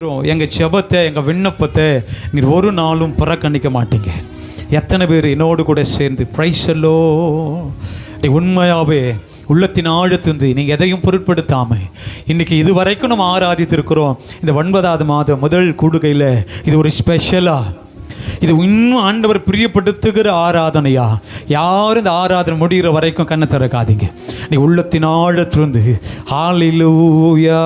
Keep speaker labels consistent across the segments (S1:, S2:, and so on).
S1: எங்கள் ஜெபத்தை, எங்கள் விண்ணப்பத்தை நீர் ஒரு நாளும் புறக்கணிக்க மாட்டீங்க. எத்தனை பேர் என்னோடு கூட சேர்ந்து பிரைஸலோ உண்மையாகவே உள்ளத்தின் ஆழத்துந்து நீங்கள் எதையும் பொருட்படுத்தாமல் இன்றைக்கி இது வரைக்கும் நம்ம ஆராதித்திருக்கிறோம். இந்த 9வது மாதம் முதல் கூடுகையில் இது ஒரு ஸ்பெஷலாக, இது இன்னும் ஆண்டவர் பிரியப்படுத்துகிற ஆராதனையா. யாரும் இந்த ஆராதனை முடிகிற வரைக்கும் கண்ணை திறக்காதீங்க. நீ உள்ளத்தின் ஆழத்திலிருந்து ஹல்லேலூயா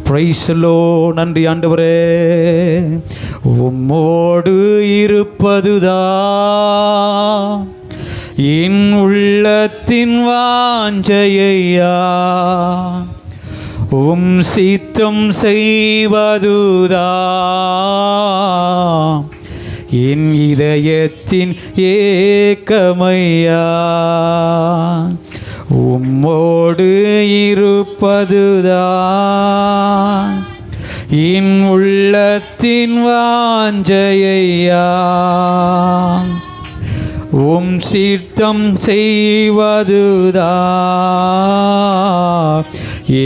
S1: பிரைஸ் தி லார்ட், நன்றி ஆண்டவரே, உம்மோடு இருப்பதுதான் என் உள்ளத்தின் வாஞ்சையா, உம் சித்தம் செய்வதுதான் என் இதயத்தின் ஏக்கமையா, உம்மோடு இருப்பதுதான் என் உள்ளத்தின் வாஞ்சையா, உம் சித்தம் செய்வதுதான்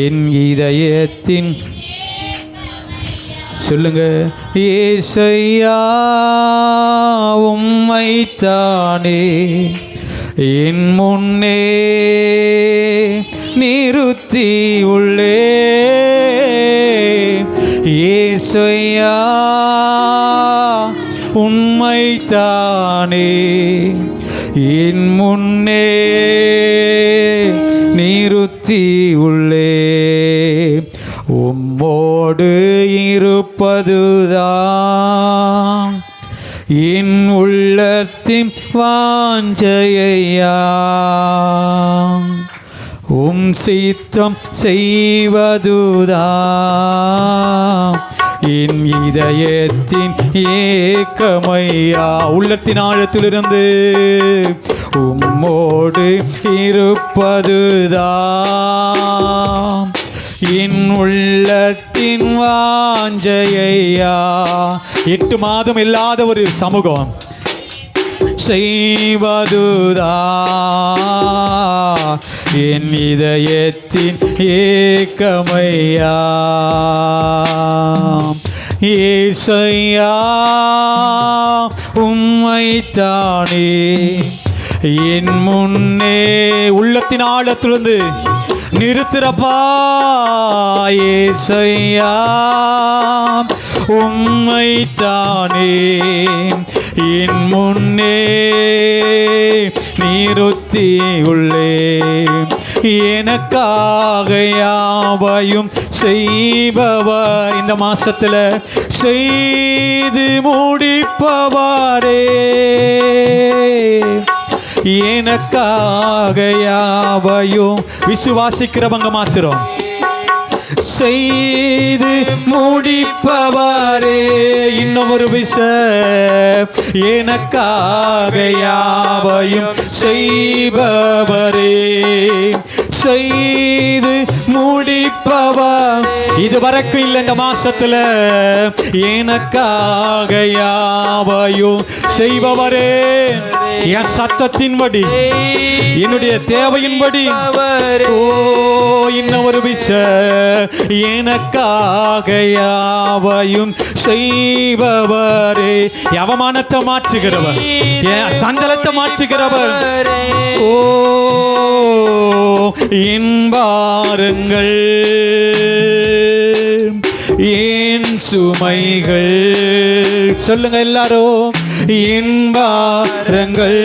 S1: என் இதயத்தின். சொல்லுங்க, ஏசையா உம்மைத்தானே என் முன்னே நிறுத்தி உள்ளே, ஏசையா உம்மைத்தானே என் முன்னே நிறுத்தி உள்ளே, உம்மோடு இருப்பதுதான் என் உள்ளத்தின் வாஞ்சையா, உம் சித்தம் செய்வதுதான் என் இதயத்தின் ஏக்கமையா. உள்ளத்தின் ஆழத்திலிருந்து உம்மோடு இருப்பதுதான் என் உள்ளத்தின் வாஞ்சையா. 8 மாதம் இல்லாத ஒரு சமூகம் செய்வதுதான் என் இதயத்தின் ஏக்கமையா, ஏசையா உம்மைத்தானே என் முன்னே. உள்ளத்தின் ஆழத்திலிருந்து நிறுத்துறப்பா, ஏசையா உம்மைத்தானே என் முன்னே நிறுத்தி உள்ளே, எனக்காக யாவையும் செய்பவர், இந்த மாசத்துல செய்து முடிப்பவரே, எனக்காக யாவையும் விசுவாசிக்கிறவங்க மாத்திரம் செய்து முடிப்பவரே. இன்னும் ஒரு விஷயம், எனக்காக யாவையும் செய்பவரே, செய்து முடிப்பவர். இதுவரைக்கும் இல்லை இந்த மாசத்துல, எனக்காக யாவையும் செய்பவரே, என் சத்தத்தின்படி என்னுடைய தேவையின்படி. ஓ இன்னும் ஒரு விஷயம், எனக்காக யாவையும் செய்பவரே, அவமானத்தை மாற்றுகிறவர், சஞ்சலத்தை மாற்றுகிறவர். ஓ இன்பாருங்கள் என் சுமைகள், சொல்லுங்க எல்லாரும், இன்பாருங்கள்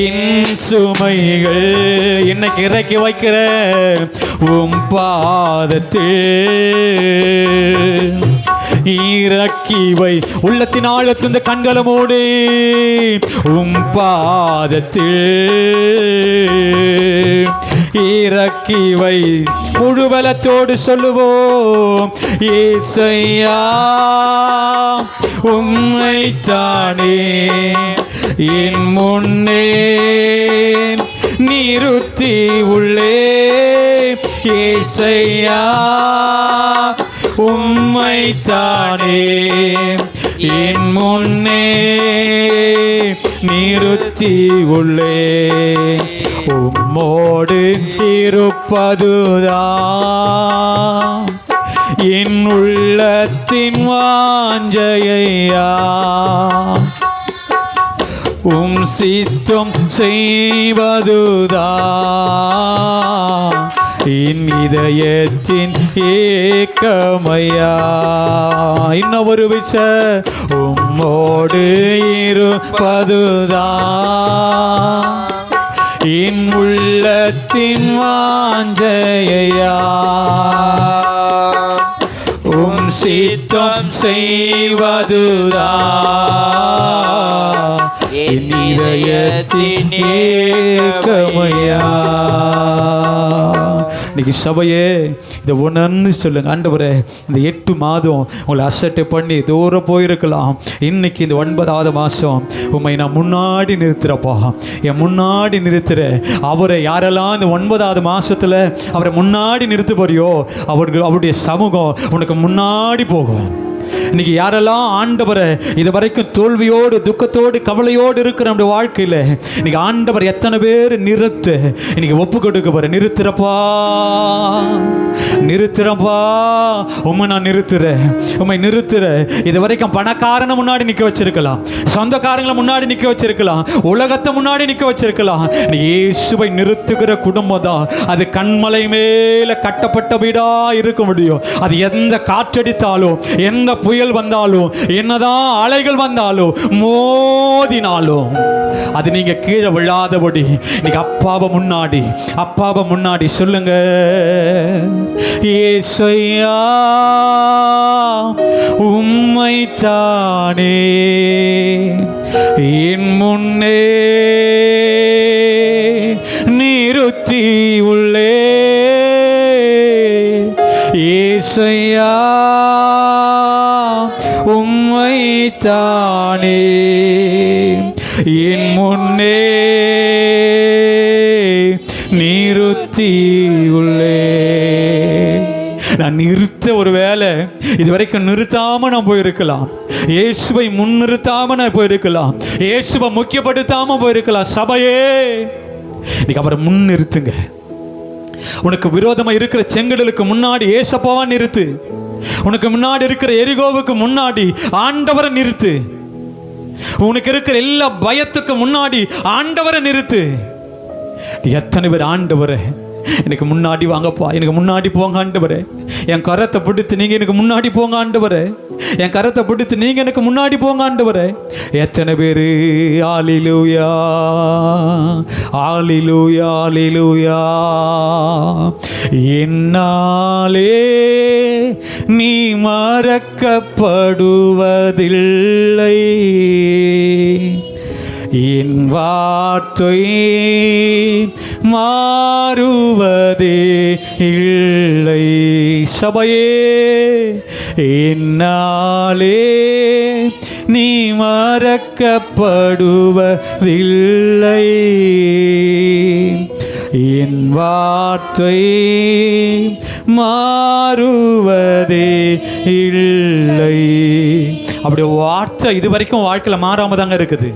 S1: என் சுமைகள், இன்னைக்கு இறக்கி வைக்கிற உம் பாதத்தில் இறக்கி வை. உள்ளத்தின் ஆழத்தின் கண்களை மூடி உம் பாதத்தில் இறக்கி வை. முழு பலத்தோடு சொல்லுவோம், ஏசையா உம்மைத்தானே என் முன்னே நிறுத்தி உள்ளே, ஏசையா உம்மைத்தானே என் முன்னே நிறுத்தி உள்ளே. உம்மோடு இருப்பதுதான் என் உள்ளத்தின் வாஞ்சையா. உம் சித்தம் செய்வதுதான் என் இதயத்தின் ஏக்கமையா. இன்னொரு விஷ உம்மோடு இருப்பதுதான் என் உள்ளத்தின் வாஞ்சையா. உம் சித்தம் செய்வதுதான் என் இதயத்தின் ஏக்கமையா. இன்னைக்கு சபையே இதை உணர்ந்து சொல்லுங்க, ஆண்டவரே இந்த 8 மாதம் உங்களை அசட்டை பண்ணி தூரம் போயிருக்கலாம். இன்னைக்கு இந்த 9வது மாதம் உண்மை நான் முன்னாடி நிறுத்துறப்பா, என் முன்னாடி நிறுத்துற. அவரை யாரெல்லாம் இந்த 9வது மாதத்தில் அவரை முன்னாடி நிறுத்த போறியோ அவருடைய சமூகம் உனக்கு முன்னாடி போகும். இன்னைக்கு யாரெல்லாம் ஆண்டவரை இது வரைக்கும் தோல்வியோடு துக்கத்தோடு கவலையோடு இருக்கிற நம்முடைய வாழ்க்கையில் இன்னைக்கு ஆண்டவர் எத்தனை பேர் நிறுத்து இன்னைக்கு ஒப்பு கொடுக்க போற. நிறுத்துறப்பா நிறுத்துறப்பா, உண்மை நான் நிறுத்துறேன், உண்மை நிறுத்துறேன். இது வரைக்கும் பணக்காரனை முன்னாடி நிற்க வச்சிருக்கலாம், சொந்தக்காரங்களை முன்னாடி நிற்க வச்சிருக்கலாம், உலகத்தை முன்னாடி நிற்க வச்சிருக்கலாம். இன்னைக்கு இயேசுவை நிறுத்துகிற குடும்பம் தான் அது கண்மலை மேல கட்டப்பட்ட வீடா இருக்க முடியும். அது எந்த காற்றடித்தாலும் எந்த புயல் வந்தாலும் என்னதான் அலைகள் வந்தாலும் மோதினாலும் அது நீங்க கீழே விழாதபடி நீங்க அப்பாவை முன்னாடி சொல்லுங்க, ஏசையா உம்மைத்தானே என் முன்னே நிறுத்தி உள்ளே. ஏசையா உம்மைத்தானே என் முன்னே நிறுத்தி உள்ளே. நான் நிறுத்த ஒரு வேலை இது வரைக்கும் நிறுத்தாம நான் போயிருக்கலாம், இயேசுவை முன்னிறுத்தாம நான் போயிருக்கலாம், இயேசுவை முக்கியப்படுத்தாம போயிருக்கலாம். சபையே இன்னைக்கு அவரை முன்னிறுத்துங்க. உனக்கு விரோதமா இருக்கிற செங்கடலுக்கு முன்னாடி ஏசப்பாவா நிறுத்து. உனக்கு முன்னாடி இருக்கிற எரிகோவுக்கு முன்னாடி ஆண்டவரை நிறுத்து. உனக்கு இருக்கிற எல்லா பயத்துக்கு முன்னாடி ஆண்டவரை நிறுத்து. எத்தனை பேர் ஆண்டவரை எனக்கு முன்னாடி வாங்கப்பா, எனக்கு முன்னாடி போங்க ஆண்டவரே, என் கரத்தை பிடித்து நீங்க எனக்கு முன்னாடி போங்க ஆண்டவரே, என் கரத்தை பிடித்து நீங்க எனக்கு முன்னாடி போங்க ஆண்டவரே. எத்தனை பேரு ஹல்லேலூயா ஹல்லேலூயா ஹல்லேலூயா. என்னாலே நீ மறக்கப்படுவதில்லை, என் வார்த்தை மாறுவதே இல்லை. சபையே என்னாலே நீ மறக்கப்படுவதில்லை, என் வார்த்தை மாறுவதே இல்லை. அப்படி வார்த்தை இது வரைக்கும் வாழ்க்கையில் மாறாம தாங்க இருக்குது.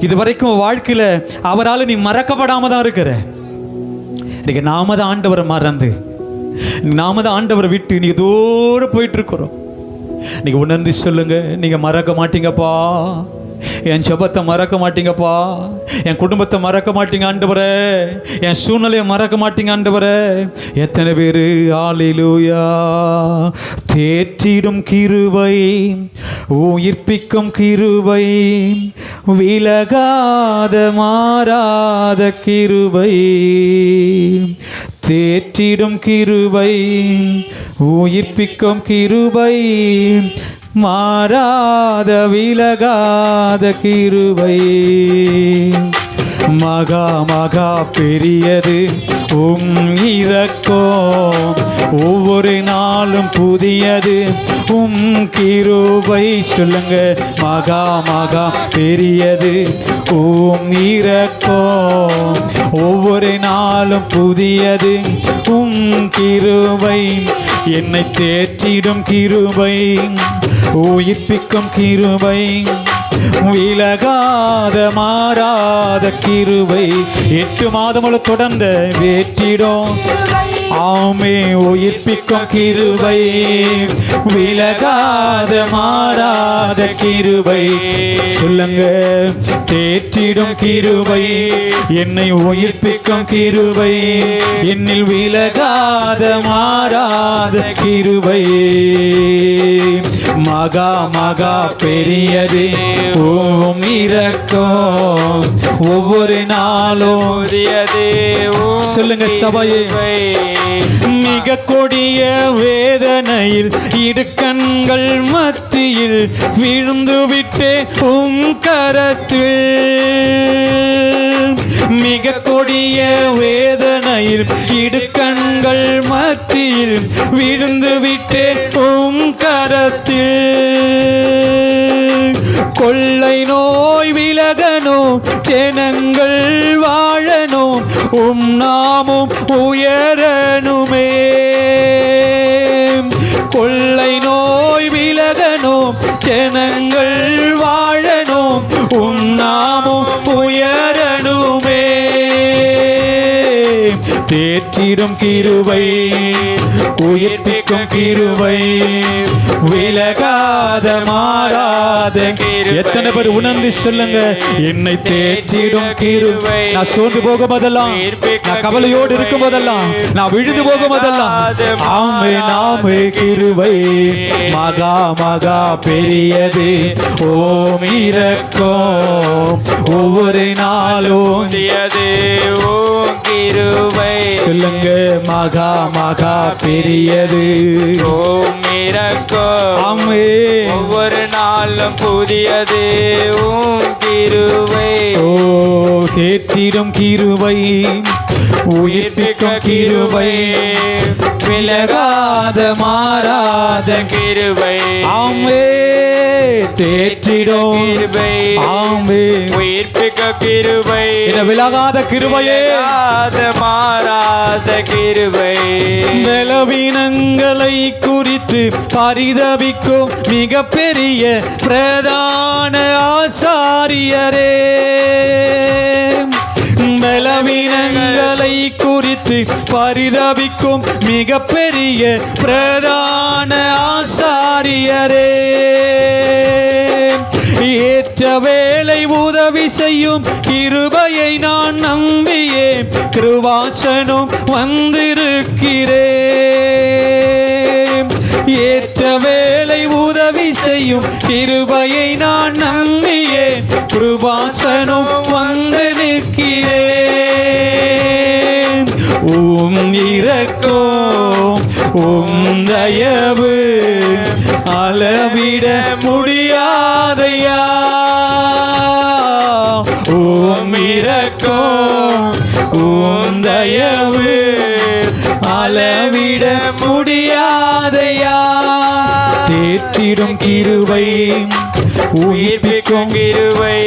S1: இது வரைக்கும் வாழ்க்கையில் அவரால் நீ மறக்கப்படாம தான் இருக்கிற. இன்னைக்கு நாம தான் ஆண்டவரை மறந்து, நாம தான் ஆண்டவரை விட்டு நீங்க தூரம் போயிட்டு இருக்கிறோம். நீங்க உணர்ந்து சொல்லுங்க, நீங்க மறக்க மாட்டீங்கப்பா, என் ஜெபத்தை மறக்க மாட்டீங்கப்பா, என் குடும்பத்தை மறக்க மாட்டீங்க ஆண்டவரே, என் சூழ்நிலையை மறக்க மாட்டீங்க ஆண்டவரே. எத்தனை பேரு ஹல்லேலூயா. தேற்றிடும் கிருபை, உயிர்ப்பிக்கும் கிருபை, விலகாத மாறாத கிருபை. தேற்றிடும் கிருபை, உயிர்ப்பிக்கும் கிருபை, மாறாத விலகாத கிருபை. மகா மகா பெரியது உம் இரக்கம், ஒவ்வொரு நாளும் புதியது உம் கிருபை. சொல்லுங்க, மகா மகா பெரியது உம் இரக்கம், ஒவ்வொரு நாளும் புதியது உம் கிருபை. என்னை தேற்றிடும் கிருபை, உயிர்ப்பிக்கும் கிருபை, விலகாத மாறாத கிருபை 8 மாதமுள்ள தொடர்ந்த வேற்றிடும். ஆமே உயிர்ப்பிக்கும் கிருபை, விலகாத மாறாத கிருபை. சொல்லுங்க, தேற்றிடும் கிருபை, என்னை உயிர்ப்பிக்கும் கிருபை, என்னில் விலகாத மாறாத கிருபை. மகா மகா பெரியது ஓம் இரக்கம், ஒவ்வொரு நாளும் புதியது. சொல்லுங்க சபையே, மிக கொடிய வேதனையில் இடுக்கண்கள் மத்தியில் விழுந்து விட்டே உம் கரத்தில். மிக கொடிய வேதனையில் இடுக்கண்கள் மத்தியில் விழுந்து விட்டே உம் கரத்தில். கொள்ளை நோய் விலகணும், ஜனங்கள் வாழணும், உம் நாமும் உயரணுமே. கொள்ளை நோய் விலகணும், ஜனங்கள் வாழணும், உம் நாமும் உயரணுமே. தேற்றிடும் கிருபை, உயிர்ப்பிக்கும் கிருபை, விலகாத மாறாத கிருபை. எத்தனை பேர் உணர்ந்து சொல்லுங்க, என்னை தேற்றிடும் கிருபை. நான் சோர்ந்து போகும் போதெல்லாம், நான் கவலையோடு இருக்கும் போதெல்லாம், நான் விழுந்து போகும் போதெல்லாம், ஆமே நாமே கிருபை மகா மகா பெரியது ஓம் இரக்கம், ஒவ்வொரு நாளும் ஓம் கிருபை. சொல்லுங்க, மகா மகா பெரியது ஓம் இரக்கம், ஆமே ஒவ்வொரு நாளும் புதியது ஓம் கிருபை. ஓ தேற்றிடும் கிருபை, உயிர்ப்பிக்கும் கிருபை, விலகாத மாறாத கிருபை. ஆமே தேற்றிடும் கிருபை, ஆமே உயிர்ப்பிக்க கிருபை, இந்த விலகாத கிருபையே மாறாத கிருபை. பலவீனங்களை குறித்து பரிதபிக்கும் மிகப்பெரிய பிரதான ஆசாரியரே. பலவீனங்களை குறித்து பரிதபிக்கும் மிகப்பெரிய பிரதான ஆசாரியரே. ஏற்ற வேளை உதவி செய்யும் கிருபையை நான் நம்பியே கிருபாசனம் வந்திருக்கிறேன். ஏற்ற வேளை உதவி செய்யும் கிருபையை நான் நம்பியே கிருபாசனம் வந்து நிற்கிறேன். உம் இரக்கம் உம் தயவு அளவிட முடியாதையா. உம் இரக்கம் உம் தயவு அளவிட முடியாதையா. தேற்றிடும் கிருபை, உயிர்ப்பிக்கும் கிருபை,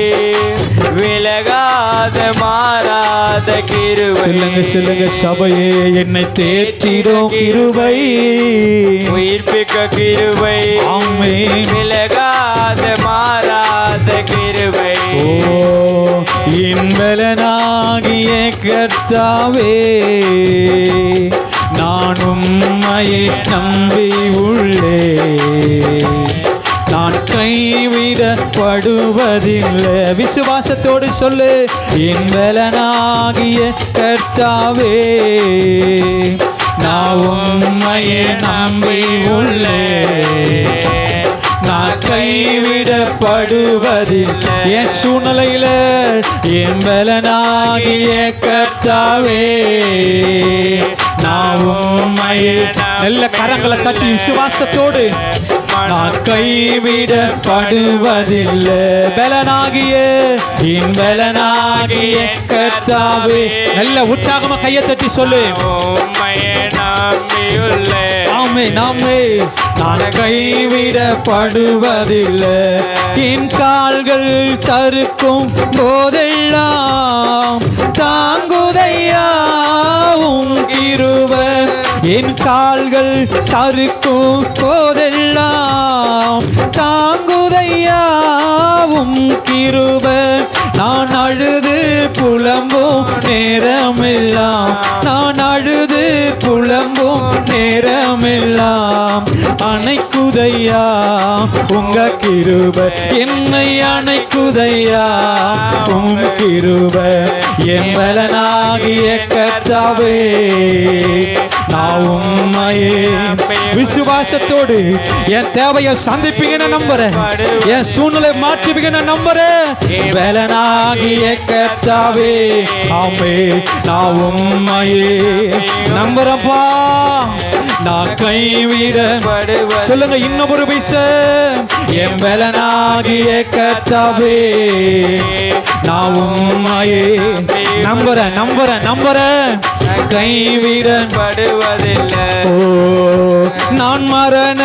S1: விலகாத மாறாத கிருபை. சொல்லுங்க சொல்லுங்க சபையே, என்னை தேற்றிடும் கிருபை, உயிர்ப்பிக்க கிருபை, ஆமென், விலகாத மாறாத கிருபை. ஓ இன்பலனாகிய கர்த்தாவே, நான் உம்மையை நம்பி உள்ளே, நான் கைவிடப்படுவதில்லை. விசுவாசத்தோடு சொல்லு, இன்பலனாகிய கர்த்தாவே, நான் உம்மையை நம்பி உள்ளே, நான் கைவிடப்படுவதில்லை. என் சூழ்நிலையில இன்பலனாகிய கர்த்தாவே, நான் உம்மையை நல்ல கரங்களை தட்டி விசுவாசத்தோடு, நான் கைவிடப்படுவதில்லை. பலனாகிய இன்பலனாகிய கர்த்தாவே, நல்ல உற்சாகமா கையை தட்டி சொல்லு, ஆமே நாமே, நான் கைவிடப்படுவதில்லை. என் கால்கள் சறுக்கும் போதெல்லாம் தாங்குதையா உம் கிருபை என் கால்கள் சறுக்கும் போதெல்லாம் தாங்குதையா உம் கிருபை. நான் அழுது புலம்பும் நேரமெல்லாம், நான் அழுது புலம்பும் நேரமெல்லாம் அணைக்குதையா உங்க கிருபை. என்னை அணைக்குதையா உம் கிருபை. என் பலனாகிய கர்த்தாவே, நான் உம்மையே விசுவாசத்தோடு என் தேவையை சந்திப்பீங்கன்னு நம்புறேன், என் சூழ்நிலை மாற்றுவீங்கன்னு நம்புறேன். பலனாகிய கர்த்தாவே, ஆமே நான் உம்மையே நம்புறப்பா. நான் கைவிட சொல்லுங்க இன்னும் ஒரு பைச. என் பலனாகிய கர்த்தாவே, நான் உம்மையே நம்புறேன் நம்புறேன் நம்புறேன், கைவிடப்படுவதில்லை. ஓ, நான் மரண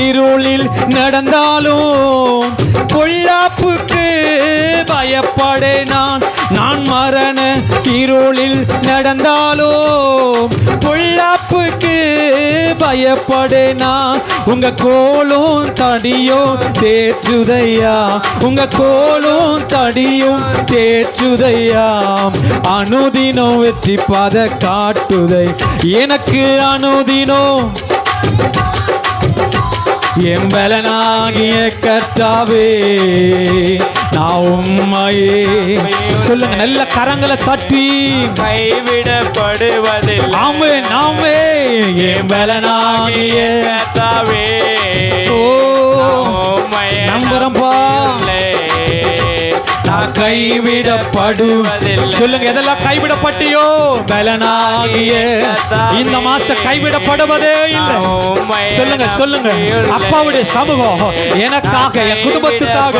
S1: இருளில் நடந்தாலும் பொல்லாப்புக்கு பயப்படே நான். நான் மரண இருளில் நடந்தாலும் பொல்லாப்புக்கு பயப்படே நான். உங்க கோலும் தடியும் தேற்றுதையா, உங்க கோலும் தடியும் தேற்றுதையா. அனுதினம் வெற்றி பாத காட்டுதை எனக்கு அனுதினம். என் பலனாகிய கர்த்தாவே, நான் உம்மையே சொல்லுங்க நல்ல கரங்களை தட்டி. கைவிடப்படுவதில்லை. ஆமே நாமே என் பலனாகிய கர்த்தாவே, நம்புறப்பா. நான் கைவிடப்படுவதில்லை. சொல்லுங்க எதெல்லாம் கைவிடப்பட்டியோ பலனாகிய இந்த மாசம் கைவிடப்படுவதே இல்லை. சொல்லுங்க சொல்லுங்க அப்பாவுடைய சமூகம் எனக்காக என் குடும்பத்துக்காக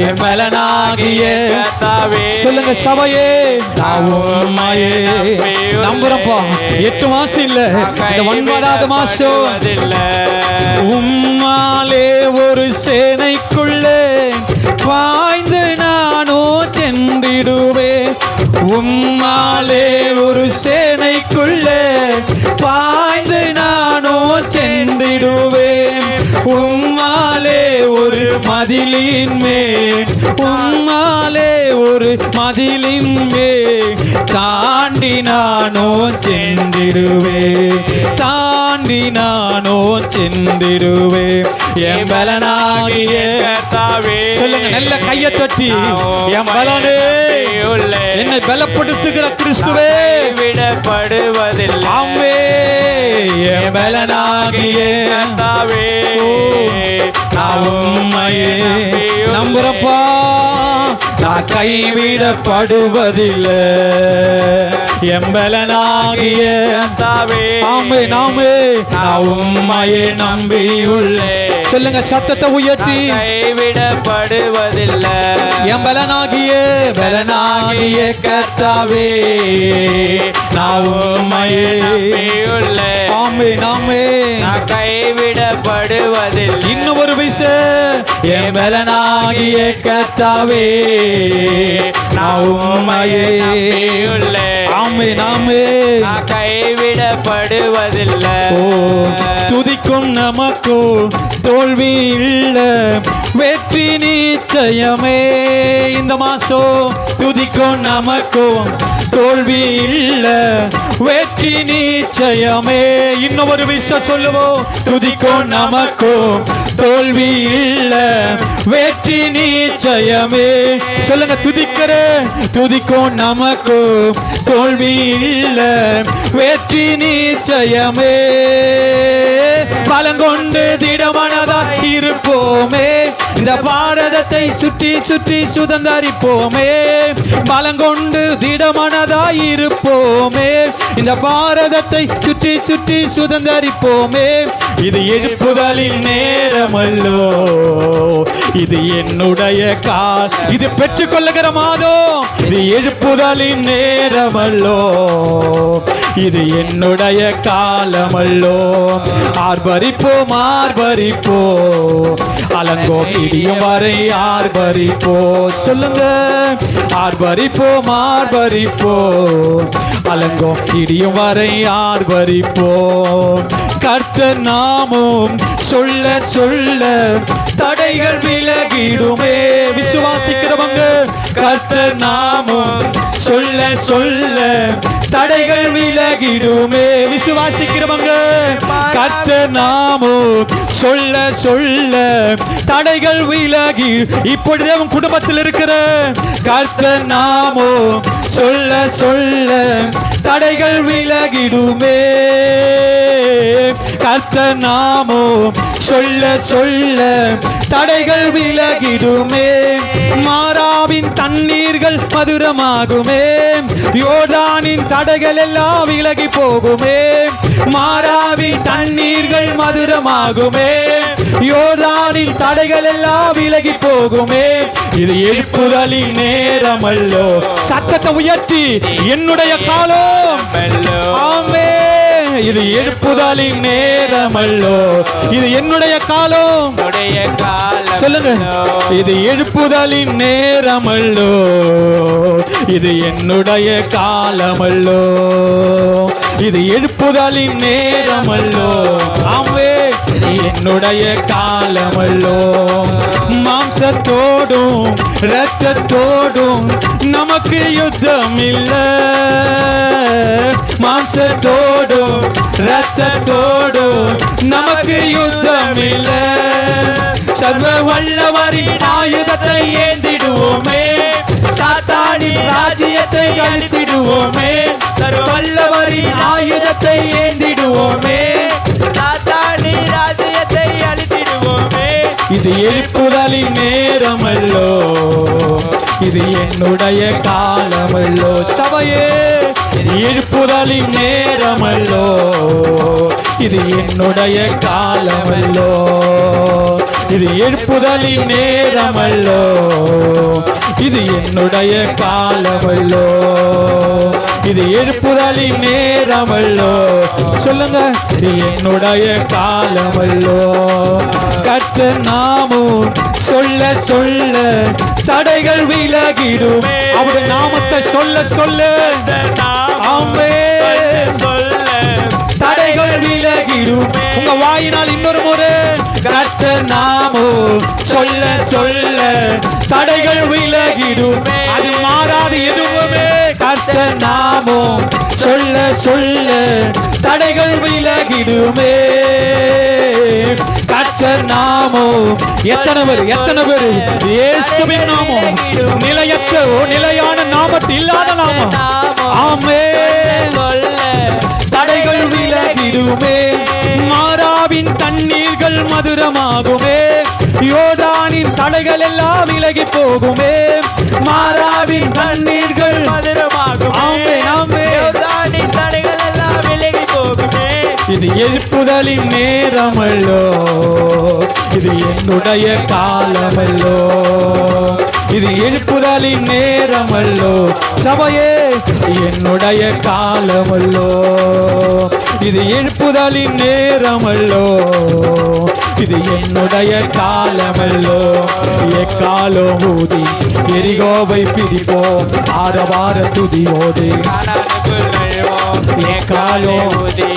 S1: என் பலனாகிய சொல்லுங்க சபையே, நான் உம்மையே நம்புறப்பா. 8 மாசம் இல்ல, இந்த 9வது மாசம். உம்மாலே ஒரு சேனைக்குள்ளே பாய்ந்து நானோ சென்றிடுவேன். உம்மாலே ஒரு சேனைக்குள்ளே பாய்ந்து நானோ சென்றிடுவேன். உம்மாலே ஒரு மதிலின் மேல், உம்மாலே ஒரு மதிலின் மேல் தாண்டி நானோ சென்றிடுவேன், தாண்டி நானோ சென்றிடுவேன். என் பலனாகிய கர்த்தாவே, சொல்லுங்க நல்ல கையை தட்டி. என் பலனே என்னை பலப்படுத்துகிற கிறிஸ்துவே, விடப்படுவதில்லை. ஆமே என் பலனாகிய கர்த்தாவே, நான் உம்மையே நம்புறப்பா. நான் கைவிடப்படுவதில்லை. என் பலனாகிய கர்த்தாவே, ஆமே நாமே நான் உம்மையே நம்பியுள்ளே. சொல்லுங்க சத்தத்தை உயர்த்தி. கைவிடப்படுவதில்லை. என் பலனாகிய பலனாகிய கர்த்தாவே, நான் உம்மையே நம்பியுள்ளே. ஆமே நாமே நான் கைவிடப்படுவதில்லை. இன்னும் ஒரு விஷயம். என் பலனாகிய கர்த்தாவே, நான் உம்மையே நம்பியுள்ளே. ஆமே நாமே நான் கைவிடப்படுவதில்லை. துதிக்கும் நமக்கு தோல்வி இல்ல, வெற்றி நிச்சயமே. இந்த மாசம் துதிக்கும் நமக்கும் தோல்வி இல்ல, வெற்றி நிச்சயமே. இன்னும் ஒரு விஷயம் சொல்லுவோம். துதிக்கும் நமக்கும் தோல்வி இல்ல, வெற்றி நிச்சயமே. சொல்லுங்க துதிக்கிற. துதிக்கும் நமக்கும் தோல்வி இல்ல, வெற்றி நிச்சயமே. பலங்கொண்டு திடமனதா இருப்போமே, இந்த பாரதத்தை சுற்றி சுற்றி சுதந்தரிப்போமே. பலங்கொண்டு திடமனதா இருப்போமே, இந்த பாரதத்தை சுற்றி சுற்றி சுதந்தரிப்போமே. இது எழுப்புதலின் நேரமல்லோ, இது என்னுடைய கால். இது பெற்றுக்கொள்ளுகிற மாதம். இது எழுப்புதலின் நேரமல்லோ, இது என்னுடைய காலமல்லோ. ஆர்ப்பரிப்போம் ஆர்ப்பரிப்போம், அலங்கோம் இடியும் வரை ஆர்ப்பரிப்போம். சொல்லுங்க, ஆர்ப்பரிப்போம் ஆர்ப்பரிப்போம், அலங்கோம் இடியும் வரை ஆர்ப்பரிப்போம். கர்த்தர் நாமம் சொல்ல சொல்ல தடைகள் விலகிடுமே. விசுவாசிக்கிறவங்க, கர்த்தர் நாமம் சொல்ல சொல்ல தடைகள் விலகிடுமே. விசுவாசிக்கிறவங்க, கர்த்தர் நாமம் சொல்ல சொல்ல தடைகள் விலகி. இப்பொழுதே உன் குடும்பத்தில் இருக்கிற கர்த்தர் நாமம் சொல்ல சொல்ல தடைகள் விலகிடுமே. கர்த்தர் நாமம் சொல்ல சொல்ல தடைகள் விலகிடுமே. மாராவின் தண்ணீர்கள் மதுரமாகுமே, யோர்தானின் தடைகள் எல்லாம் விலகி போகுமே. மாராவின் தண்ணீர்கள் மதுரமாகுமே, யோர்தானின் தடைகள் எல்லாம் விலகி போகுமே. இது எழுப்புதலின் நேரமல்லோ. சத்தத்தை உயர்த்தி, என்னுடைய காலம் ஆமே. இது எழுப்புதலின் நேரமல்லோ, இது என்னுடைய காலம். சொல்லுங்க, இது எழுப்புதலின் நேரமல்லோ, இது என்னுடைய காலமல்லோ. இது எழுப்புதலின் நேரமல்லோ, ஆமே, என்னுடைய காலமல்லோ. மாம்சத்தோடும் இரத்தத்தோடும் நமக்கு யுத்தம் இல்ல. மாம்சத்தோடும் இரத்தத்தோடும் நமக்கு யுத்தம் இல்ல. சர்வ வல்லவரின் ஆயுதத்தை ஏந்திடுவோமே, சாத்தானின் ராஜ்யத்தை அழித்திடுவோமே. சர்வ வல்லவரின் ஆயுதத்தை ஏந்திடுவோமே, சாத்தானின் ராஜ்யத்தை அழித்திடுவோமே. இது எழுப்புதலின் நேரமல்லோ, இது என்னுடைய காலமல்லோ. சபையே, எழுப்புதலின் நேரமல்லோ, இது என்னுடைய காலமல்லோ. இது எழுப்புதலின் நேரமல்லோ, இது என்னுடைய காலமல்லோ. இது எழுப்புதலின் நேரமல்லோ. சொல்லுங்க, இது என்னுடைய காலமல்லோ. கர்த்தர் நாமம் சொல்ல சொல்ல தடைகள் விலகிடுமே. அவருடைய நாமத்தை சொல்ல சொல்ல தடைகள் விலகிடும். உங்க வாயினால் இன்னொரு முறை, கர்த்தர் நாமம் சொல்ல சொல்ல தடைகள் விலகிடும். அது மாறாது எதுவுமே. கர்த்தர் நாமம் சொல்ல சொல்ல தடைகள் விலகிடுமே. கர்த்தர் நாமம் எத்தனை பேர் இயேசுவின் நாமம் நிலையற்ற நிலையான நாமத்தில் இல்லாத நாமம். ஆமென். தடைகள் விலகிடுமே. மாராவின் தண்ணீர்கள் மதுரமாகுமே, யோர்தானின் தடைகள் எல்லாம் விலகி போகுமே. மாராவின் தண்ணீர்கள் மதுரமாகுமே, ஆமென் ஆமென். யோர்தானின் தடைகள் எல்லாம் விலகி போகுமே. இது எழுப்புதலின் நேரமல்லோ, இது என்னுடைய காலமல்லோ. இது எழுப்புதலின் நேரமல்லோ. சபையே, என்னுடைய காலமல்லோ. இது எழுப்புதலின் நேரமல்லோ, இது என்னுடைய காலமல்லோ. எக்காலம் ஊதி எரிகோவை பிடிப்போம், ஆரவார துதியோடு எக்காலம் ஊதி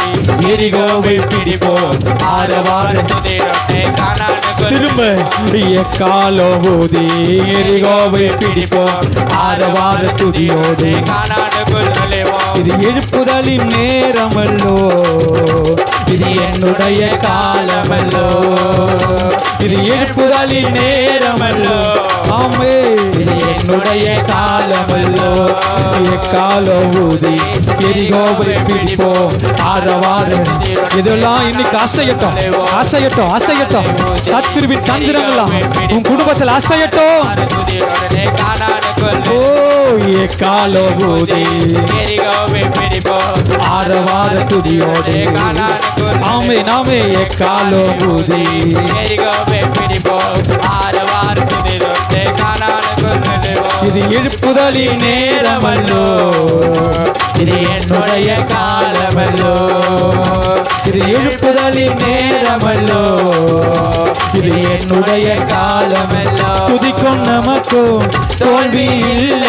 S1: எரிகோவை பிடிப்போம், ஆரவார திரும்ப எக்காலம் ஊதி எரிகோவை பிடிப்போம், ஆரவார துதியோடு. இது எழுப்புதலின் நேரமல்லோ, இது என்னுடைய காலமல்லோ. இது எழுப்புதலின் நேரமல்லோ, ஆமே, இது என்னுடைய காலமல்லோ. எக்காலம் ஊதி எரிகோவை பிடிப்போம், ஆரவார. இதெல்லாம் இன்னைக்கு அசையட்டும் அசையட்டும் அசையட்டும். சத்துருவின் தந்திரங்களா உன் குடும்பத்தில் அசையட்டும். ஓ எக்காலம் ஊதி ஆரவார துதியோடு ஆமே நாமே எக்காலம் ஊதி
S2: எரிகோவை பிடிப்போம் ஆரவாரத்திலிருந்து கானானுக்கு
S1: இது எழுப்புதலின் நேரமல்லோ
S2: இது என்னுடைய காலமல்லோ
S1: இது எழுப்புதலின் நேரமல்லோ
S2: இது என்னுடைய காலமல்லோ
S1: துதிக்கும் நமக்கும் தோல்வி இல்ல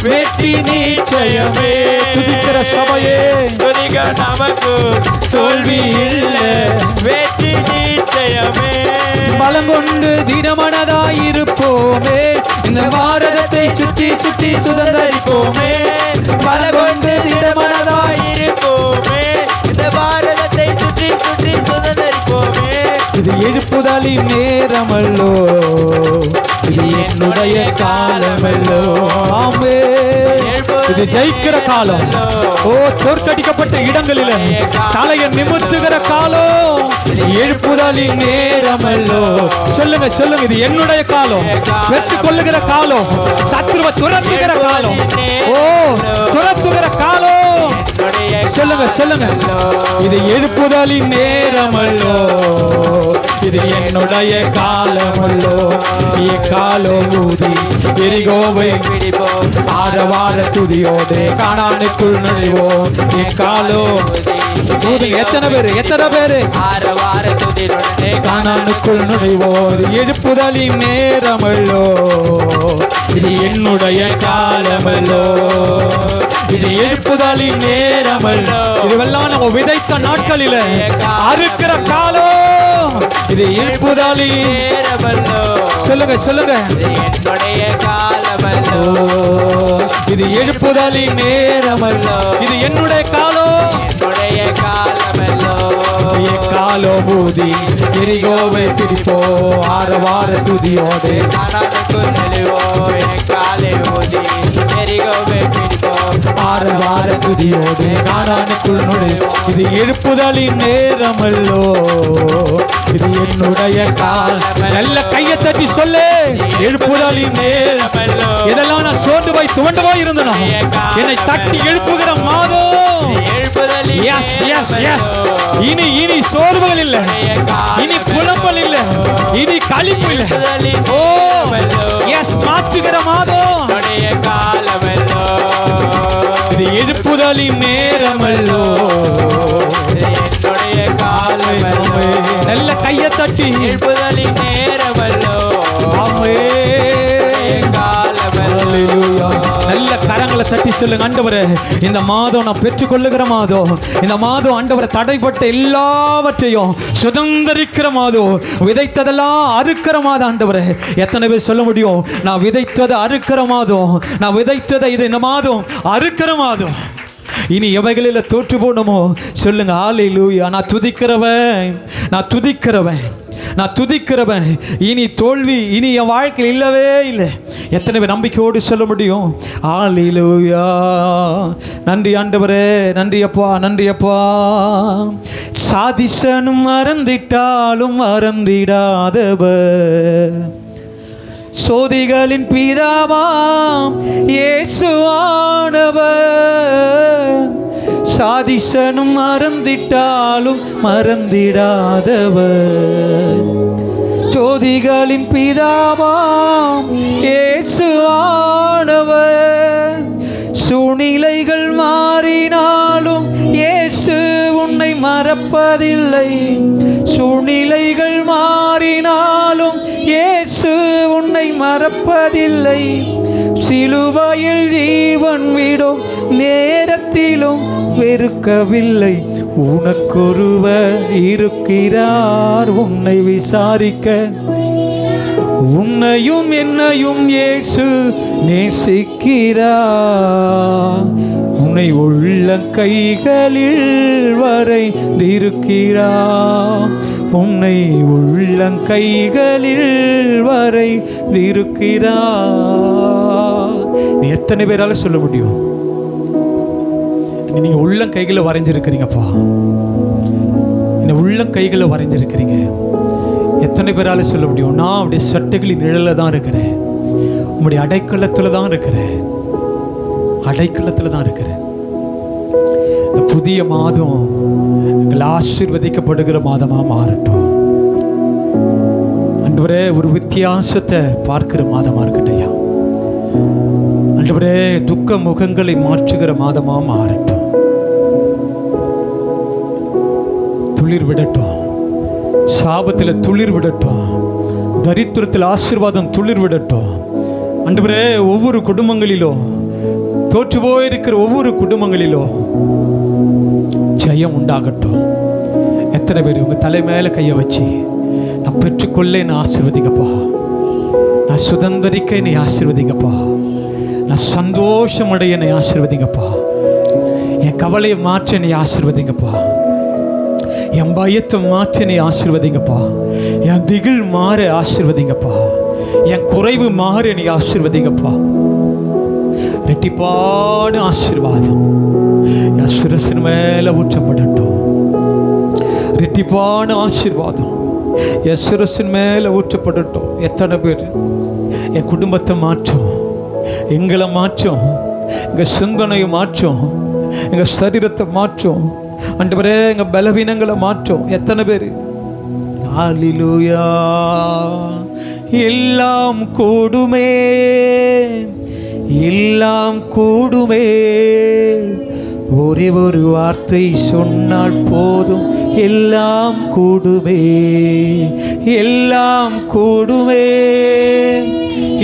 S1: வெற்றி நிச்சயமே துதிக்கிற சபையே
S2: துதிக்க நமக்கு
S1: தோல்வி இல்ல
S2: வெற்றி நிச்சயமே
S1: பலங்கொண்டு திடமனதாயிருப்போமே இந்த பாரதத்தை சுற்றி சுற்றி சுதந்தரிப்போமே பலங்கொண்டு திடமனதாயிருப்போமே
S2: இந்த பாரதத்தை சுற்றி சுற்றி சுதந்தரிப்போமே
S1: இது எழுப்புதலின் நேரமல்லோ இது என்னுடைய காலமல்லோ ஆமே இது ஜெயிக்கிற காலம் ஓ தோற்கடிக்கப்பட்ட இடங்களில் தலையை நிமிர்த்துகிற காலம் எழுப்புதலின் நேரமல்லோ சொல்லுங்க சொல்லுங்க இது என்னுடைய காலம் வெற்றி கொள்ளுகிற காலம் சத்துருவை துரத்துகிற காலம் ஓ துரத்துகிற காலம் சொல்லுங்க சொல்லுங்க இது எழுப்புதலின் நேரமல்லோ இது என்னுடைய காலமல்லோ காலம் ஊதி எரிகோவை
S2: பிடிப்போம்
S1: ஆரவார துதியோடு கானானுக்குள் நுழைவோம் காலம் ஊதி எத்தனை பேரு
S2: ஆரவார துதியுடனே
S1: கானானுக்குள் நுழைவோர் எழுப்புதலின் நேரமல்லோ இது என்னுடைய காலமல்லோ இது எழுப்புதலின் நேரமல்லோ இதுவெல்லாம் நம்ம விதைத்த நாட்களில அறுக்கிற காலம் இது எழுப்புதலின்
S2: நேரமல்லோ
S1: சொல்லுங்க சொல்லுங்க
S2: என்னுடைய காலமல்லோ
S1: இது எழுப்புதலின் நேரமல்லோ இது என்னுடைய காலம்
S2: என்னுடைய காலமல்லோ
S1: காலம் ஊதி எரிகோவை பிடிப்போ ஆரவார துதியோடு
S2: கானானுக்குள் நுழைவோம் என் காலை ஊதி எரிகோவை பிடிப்போம்
S1: ஆரவார துதியோடு கானானுக்குள் நுழைவோம் இது எழுப்புதலின் நேரமல்லோ இது என்னுடைய காலம் நல்ல கையை தட்டி சொல்லு எழுப்புதலின் நேரமல்லோ இதெல்லாம் நான் சோர்ந்து போய் துவண்டு போய் இருந்தேன் என்னை தட்டி எழுப்புகிற மாதம் எஸ் எஸ் எஸ் இனி இனி சோர்வுகள் இல்லை இனி புலம்பல் இல்லை இனி களிப்பு இல்லை ஓ எஸ் மாற்றுகிற மாதம்
S2: காலமல்லோ
S1: இது எழுப்புதலின் நேரமல்லோ
S2: என்னுடைய காலமல்லோ
S1: நல்ல கையை தட்டி
S2: எழுப்புதலின் நேரமல்லோ
S1: ஆமே
S2: காலமல்லோ
S1: நல்ல கரங்களை தட்டி சொல்லுங்க ஆண்டவரே இந்த மாதம் நான் பெற்றுக்கொள்ளுகிற மாதம் இந்த மாதம் ஆண்டவரை தடைப்பட்ட எல்லாவற்றையும் சுதந்திரிக்கிற மாதம் விதைத்ததெல்லாம் அறுக்கிற மாதம் ஆண்டவரே எத்தனை பேர் சொல்ல முடியும் நான் விதைத்ததை அறுக்கிற மாதம் நான் விதைத்ததை இது இந்த மாதம் அறுக்கிற மாதம் இனி எவைகளில் தோற்று போடணுமோ சொல்லுங்க ஹல்லேலூயா நான் துதிக்கிறவன் இனி தோல்வி இனி என் வாழ்க்கையில் இல்லவே இல்லை எத்தனை பேர் நம்பிக்கையோடு சொல்ல முடியும் ஹல்லேலூயா நன்றி ஆண்டவரே நன்றி அப்பா சாதிசனும் மறந்திட்டாலும் மறந்திடாதவர் சோதிகளின் பிதாவாம் இயேசுவானவர் சாதிசனும் மறந்திட்டாலும் மறந்திடாதவர் ஜோதிகளின் பிதாவாம் இயேசுவானவர் சூழ்நிலைகள் மாறினாலும் இயேசு உன்னை மறப்பதில்லை சூழ்நிலைகள் மாறினாலும் இயேசு உன்னை மறப்பதில்லை சிலுவையில் ஜீவன் விடும் நேரத்திலும் வெறுக்கவில்லை உனக்கொருவர் இருக்கிறார் உன்னை விசாரிக்க உன்னையும் என்னையும் இயேசு நேசிக்கிறார் உன்னை உள்ள கைகளில் வரைந்திருக்கிறார் உன்னை உள்ளங்கைகளில் வரைந்திருக்கிறார் நீ எத்தனை பேரால சொல்ல முடியும் நீங்க உள்ளங்கைகளை வரைஞ்சிருக்கிறீங்கப்பா இந்த உள்ளங்கைகளை வரைஞ்சிருக்கிறீங்க எத்தனை பேரால சொல்ல முடியும் நான் அப்படியே சட்டைகளின் நிழல்ல தான் இருக்கிறேன் உங்களுடைய அடைக்கலத்துல தான் இருக்கிறேன் இந்த புதிய மாதம் நீங்கள் ஆசீர்வதிக்கப்படுகிற மாதமாக மாறட்டும் ஆண்டவரே. ஒரு வித்தியாசத்தை பார்க்கிற மாதமாக இருக்கட்டும் ஐயா. ஆண்டவரே, துக்க முகங்களை மாற்றுகிற மாதமாக மாறட்டும். துளிர் விடட்டும், சாபத்தில் துளிர் விடட்டும், தரித்திரத்தில் ஆசீர்வாதம் துளிர் விடட்டும் ஆண்டவரே. ஒவ்வொரு குடும்பங்களிலும், தோற்று போயிருக்கிற ஒவ்வொரு குடும்பங்களிலும் ஜெயம் உண்டாகட்டும். எத்தனை பேர் உங்கள் தலை மேலே கையை வச்சு நான் பெற்றுக்கொள்ள என்னை ஆசீர்வதிங்கப்பா, நான் சுதந்திரிக்க என்னை ஆசீர்வதிங்கப்பா, நான் சந்தோஷம் அடைய என்னை ஆசீர்வதிங்கப்பா, என் கவலையை மாற்ற என்னை ஆசீர்வதிங்கப்பா, என் பயத்தை மாற்ற என்னை ஆசீர்வதிங்கப்பா, என் திகில் மாற ஆசீர்வதிங்கப்பா, என் குறைவு மாற என்னை ஆசீர்வதிங்கப்பா. ரெட்டிப்பான ஆசீர்வாதம் என் சிரசின் மேல ஊற்றப்படட்டும். ரெட்டிப்பான ஆசீர்வாதம் என் சிரசின் மேல ஊற்றப்படட்டும். எத்தனை பேர் என் குடும்பத்தை மாற்றும், எங்களை மாற்றும், எங்கள் சிந்தனையை மாற்றும், எங்கள் சரீரத்தை மாற்றும் ஆண்டவரே, எங்கள் பலவீனங்களை மாற்றும். எத்தனை பேர் ஹல்லேலூயா. எல்லாம் கூடுமே, எல்லாம் கூடுமே, ஒரே ஒரு வார்த்தை சொன்னால் போதும், எல்லாம் கூடுமே, எல்லாம் கூடுமே,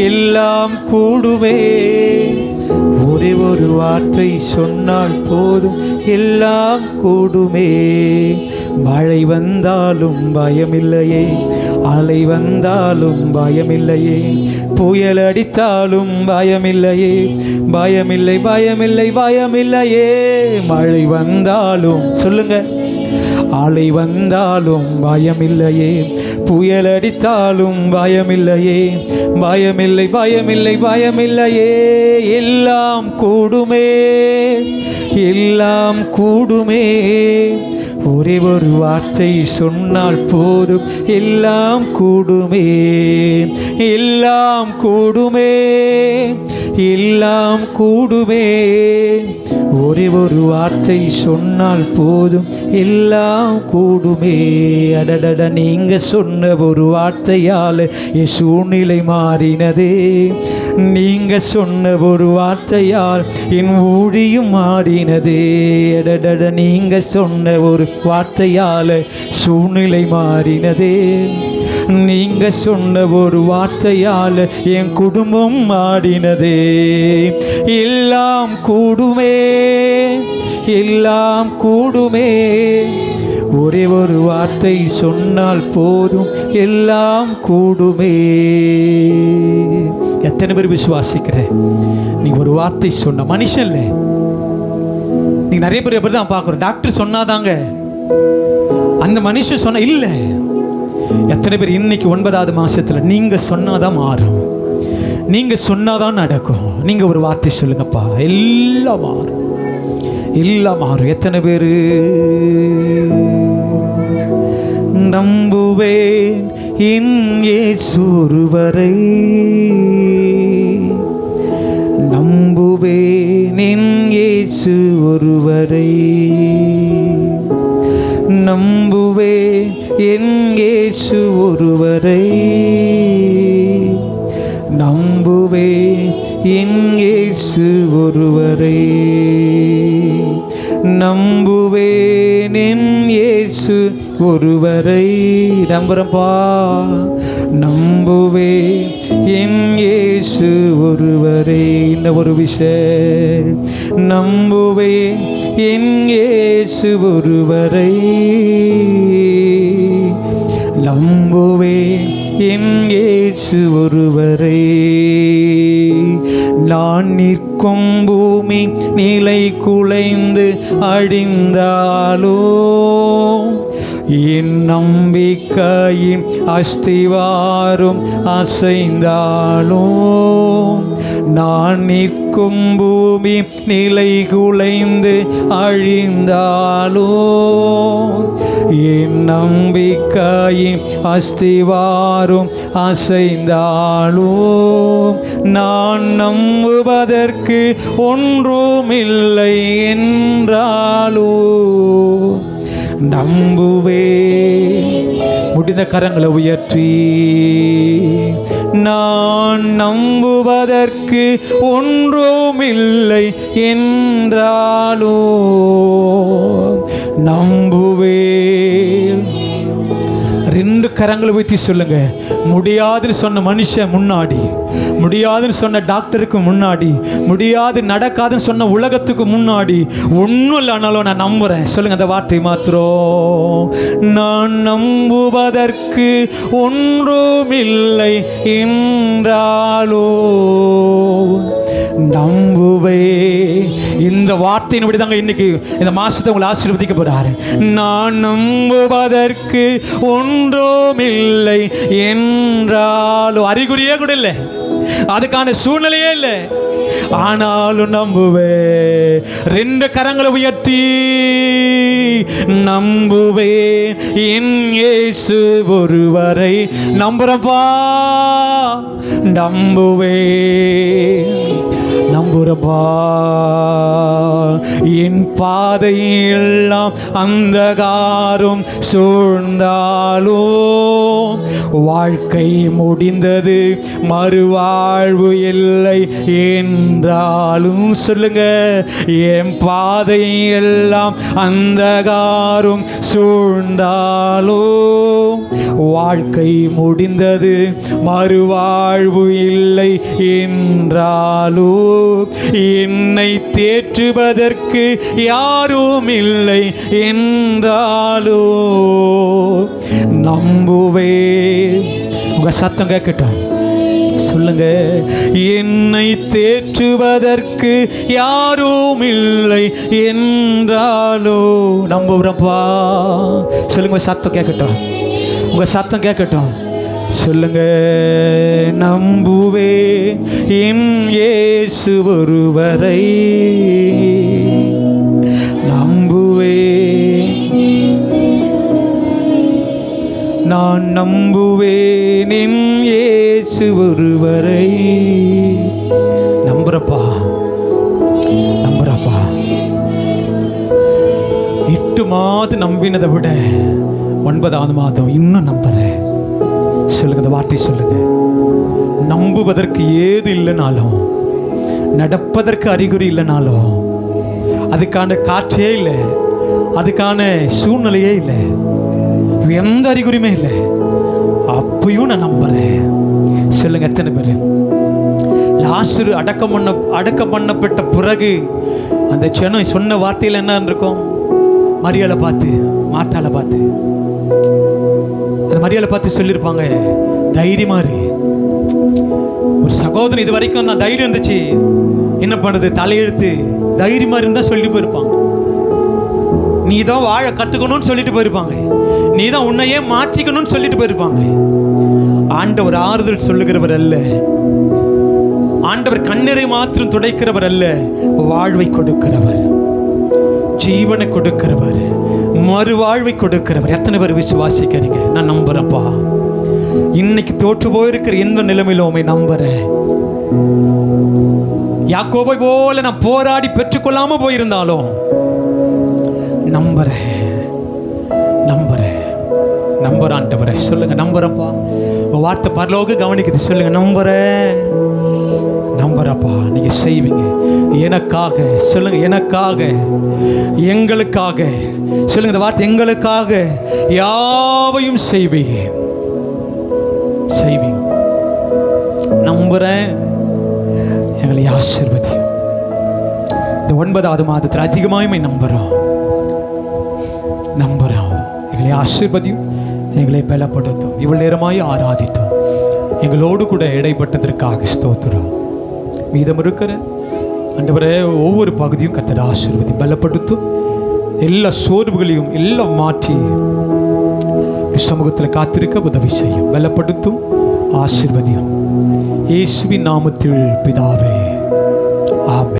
S1: எல்லாம் கூடுமே, ஒரே ஒரு வார்த்தை சொன்னால் போதும், எல்லாம் கூடுமே. மழை வந்தாலும் பயமில்லையே, அலை வந்தாலும் பயமில்லையே, புயல் அடித்தாலும் பயமில்லையே, பயமில்லை பயமில்லை பயமில்லையே. மழை வந்தாலும் சொல்லுங்க, அலை வந்தாலும் பயமில்லையே, புயல் அடித்தாலும் பயமில்லையே, பயமில்லை பயமில்லை பயமில்லையே. எல்லாம் கூடுமே, எல்லாம் கூடுமே, ஒரே ஒரு வார்த்தை சொன்னால் போதும், எல்லாம் கூடுமே, எல்லாம் கூடுமே, எல்லாம் கூடுமே, ஒரே ஒரு வார்த்தை சொன்னால் போதும், எல்லாம் கூடுமே. அடடட, நீங்க சொன்ன ஒரு வார்த்தையால் என் சூழ்நிலை மாறினதே, நீங்க சொன்ன ஒரு வார்த்தையால் என் ஊழியும் மாறினதே. அடடட, நீங்க சொன்ன ஒரு வார்த்தையால் சூழ்நிலை மாறினதே, நீங்க சொன்ன ஒரு வார்த்தையால் என் குடும்பம் மாறினதே. எல்லாம் கூடுமே, எல்லாம் கூடுமே, ஒரே ஒரு வார்த்தை சொன்னால் போதும், எல்லாம் கூடுமே. எத்தனை பேர் விசுவாசிக்கிற? நீ ஒரு வார்த்தை சொன்ன மனுஷன் இல்லை. நீ நிறைய பேர் எப்படி தான் பார்க்குறோம், டாக்டர் சொன்னாதாங்க, அந்த மனுஷன் சொன்ன இல்லை. எத்தனை பேர் இன்னைக்கு 9வது மாசத்துல நீங்க சொன்னாதான் மாறும், நீங்க சொன்னாதான் நடக்கும். நீங்க ஒரு வார்த்தை சொல்லுங்கப்பா, எல்லாம் மாறும், எல்லாம் மாறும். எத்தனை பேர் நம்புவேன் என் இயேசு ஒருவரை, நம்புவேன் என் இயேசு ஒருவரை, நம்புவேன் என் இயேசு ஒருவரை, நம்புவேன் என் இயேசு ஒருவரை, நம்புவேன் என் இயேசு ஒருவரை. நம்புறப்பா, நம்புவேன் என் இயேசு ஒருவரை. இந்த ஒரு விஷயம், நம்புவேன் என் இயேசு ஒருவரை, நம்புவேன் என் இயேசு ஒருவரை. நான் நிற்கும் பூமி நிலை குலைந்து அழிந்தாலோ, என் நம்பிக்கையின் அஸ்திவாரம் அசைந்தாலோ, நான் நிற்கும் பூமி நிலை குலைந்து அழிந்தாலோ, என் நம்பிக்கையின் அஸ்திவாரம் அசைந்தாலோ, நான் நம்புவதற்கு ஒன்றுமில்லை என்றாலோ, நம்புவே. முடிந்த கரங்களை உயர்த்தி நான் நம்புவதற்கு ஒன்றுமில்லை என்றாலோ நம்புவேன். ரெண்டு கரங்களை வைத்து சொல்லுங்க. முடியாதுன்னு சொன்ன மனுஷன் முன்னாடி, முடியாதுன்னு சொன்ன டாக்டருக்கு முன்னாடி, முடியாது நடக்காதுன்னு சொன்ன உலகத்துக்கு முன்னாடி ஒன்றும் இல்லைனாலும் நான் நம்புகிறேன். சொல்லுங்க அந்த வார்த்தை மாத்திரம். நான் நம்புவதற்கு ஒன்றுமில்லை என்றாலோ நம்புவே. இந்த வார்த்தையின்படி தாங்க இன்னைக்கு இந்த மாசத்தை உங்களை ஆசீர்வதிக்க போறாரு. நான் நம்புவதற்கு ஒன்றுமில்லை என்றாலும் அறிகுறியே கூட இல்லை, அதுக்கான சூழ்நிலையே இல்லை, ஆனாலும் நம்புவே. ரெண்டு கரங்களை உயர்த்தி நம்புவே. என் இயேசு ஒருவரை நம்புறப்பா, நம்புவே, நம்புறப்பா. என் பாதையெல்லாம் அந்தகாரம் சூழ்ந்தாலோ வாழ்க்கை முடிந்தது மறுவாழ்வு இல்லை என்றாலும் சொல்லுங்க. என் பாதையெல்லாம் அந்தகாரம் சூழ்ந்தாலோ வாழ்க்கை முடிந்தது மறுவாழ்வு இல்லை என்றாலோ என்னை தேற்றுவதற்கு யாரும் இல்லை என்றாலோ நம்புவே. உங்க சத்தம் கேட்கட்டும், சொல்லுங்க. என்னை தேற்றுவதற்கு யாரும் இல்லை என்றாலோ நம்புறப்பா. சொல்லுங்க, சத்தம் கேட்கட்டும், உங்க சத்தம் கேட்கட்டும். சொல்லுங்க. நம்புவே என் இயேசு ஒருவரை நம்புவே. நான் நம்புவேன் என் இயேசு ஒருவரை. நம்புறப்பா, நம்புறப்பா. 8 மாதம் நம்பினதை விட 9ஆவது மாதம் இன்னும் நம்புறேன். சொல்லுங்க, இந்த வார்த்தை சொல்லுங்க. நம்புவதற்கு ஏது இல்லைனாலும், நடப்பதற்கு அறிகுறி இல்லைனாலும், அதுக்கான காற்றே இல்லை, அதுக்கான சூழ்நிலையே இல்லை, எந்த அறிகுறியுமே இல்லை, அப்பயும் நான் நம்புறேன். சொல்லுங்க, எத்தனை பேர் லாசரு அடக்கம் பண்ணப்பட்ட பிறகு அந்த ஜனம் சொன்ன வார்த்தையில் என்ன இருக்கும்? மரியாதை பார்த்து, மாத்தாளை பார்த்து, அந்த மரியாதை பார்த்து சொல்லியிருப்பாங்க, தைரியமா இரு. ஒரு சகோதரன் இது வரைக்கும் தான் தைரியம் இருந்துச்சு, என்ன பண்ணுறது, தலையெழுத்து, தைரியமா இருந்தா சொல்லிட்டு போயிருப்பாங்க. நீ தான் வாழ கத்துக்கணும்னு சொல்லிட்டு போயிருப்பாங்க, நீ தான் உன்னையே மாற்றிக்கணும்னு சொல்லிட்டு போயிருப்பாங்க. ஆண்டவர் ஆறுதல் சொல்லுகிறவர் அல்ல, ஆண்டவர் கண்ணீரை மாத்திரம் துடைக்கிறவர் அல்ல, வாழ்வை கொடுக்கிறவர், ஜீவனை கொடுக்கிறவர், மறுவாழ்வை கொடுக்கிறவர். எத்தனை பேர் விசுவாசிக்கிறீங்க? நான் நம்புறேன்ப்பா. இன்னைக்கு தோற்று போயிருக்கிற எந்த நிலைமையிலும் உண்மை நம்புறேன். யாக்கோபை போல நான் போராடி பெற்றுக்கொள்ளாம போயிருந்தாலும் நம்புறேன், நம்புறேன், நம்புறேன். ஆண்டவரே சொல்லுங்க, நம்புறப்பா. வார்த்தை பரலோக கவனிக்குது. சொல்லுங்க, நம்புறேன், நம்புறப்பா. நீங்க செய்வீங்க எனக்காக. சொல்லுங்க, எனக்காக, எங்களுக்காக. சொல்லுங்க இந்த வார்த்தை, எங்களுக்காக யாவையும் செய்வீங்க, செய்வீங்க. நம்புறேன், எங்களை ஆசீர்வதியும். இந்த 9ஆவது மாதத்தில் அதிகமாயுமே நம்புறோம், நம்புறோம். எங்களை ஆசீர்வதியும், எங்களை பலப்படுத்தும். இவ்வளவு நேரமாய் ஆராதித்தோம், எங்களோடு கூட இடைப்பட்டதற்காக ஸ்தோத்திரம். மீதம் இருக்கிற ஆண்டவரே ஒவ்வொரு பகுதியும் கர்த்தர் ஆசீர்வதி, பலப்படுத்தும். எல்லா சோர்வுகளையும் எல்லாம் மாற்றி சமூகத்தில் காத்திருக்க உதவி செய்யும், பலப்படுத்தும், ஆசீர்வதியும். இயேசுவின் நாமத்தில் பிதாவே, ஆமென்.